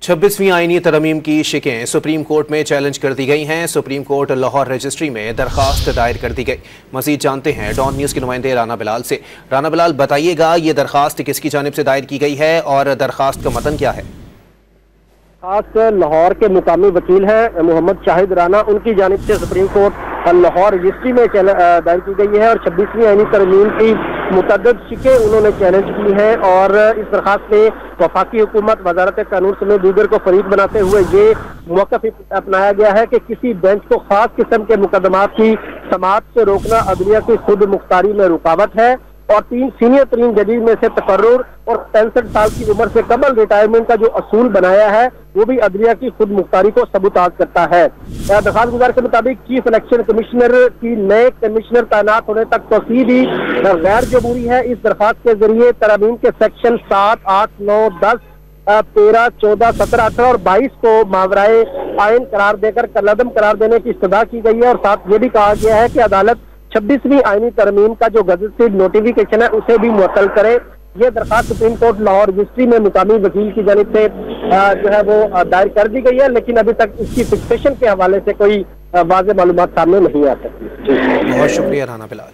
26वीं आईनी तरमीम की शिकें सुप्रीम कोर्ट में चैलेंज कर दी गई हैं। सुप्रीम कोर्ट लाहौर रजिस्ट्री में दरखास्त दायर कर दी गई। मजीद जानते हैं डॉन न्यूज़ के नुमाइंदे राना बिलाल से। राना बिलाल, बताइएगा ये दरखास्त किसकी जानिब से दायर की गई है और दरखास्त का मतन क्या है? खास लाहौर के मुकामी वकील हैं मोहम्मद शाहिद राना, उनकी जानिब से सुप्रीम कोर्ट लाहौर रजिस्ट्री में दायर की गई है और 26वीं आईनी तरमीम की मुतअद्दिद शिकें उन्होंने चैलेंज की हैं। और इस दरखास्त में वफाकी हुकूमत, वजारत कानून समेत दीगर को फरीक बनाते हुए ये मौक़िफ़ अपनाया गया है कि किसी बेंच को खास किस्म के मुकदमात की समाअत से रोकना अदलिया की खुद मुख्तारी में रुकावट है और 3 सीनियर तरीन जजेस में से तकर्रुर और 65 साल की उम्र से कबल रिटायरमेंट का जो असूल बनाया है वो भी अदलिया की खुद मुख्तारी को सबूताज करता है। दरखास्त गुजार के मुताबिक चीफ इलेक्शन कमिश्नर की नए कमिश्नर तैनात होने तक तोसीद ही गैर जमहूरी है। इस दरखास्त के जरिए तरमीम के सेक्शन 7, 8, 9, 10, 13, 14, 17, 18 और 22 को मावराए आइन करार देकर कलअदम करार देने की इस्तदा की गई है और साथ ये भी कहा गया है कि अदालत 26वीं आईनी तरमीम का जो गज़टेड नोटिफिकेशन है उसे भी मुअत्तल करे। ये दरखास्त सुप्रीम कोर्ट लाहौर रजिस्ट्री में मुकामी वकील की जानिब से जो है वो दायर कर दी गई है, लेकिन अभी तक इसकी फिक्सेशन के हवाले से कोई वाज़ेह मालूमात सामने नहीं आ सकती। बहुत शुक्रिया राना बिलाल।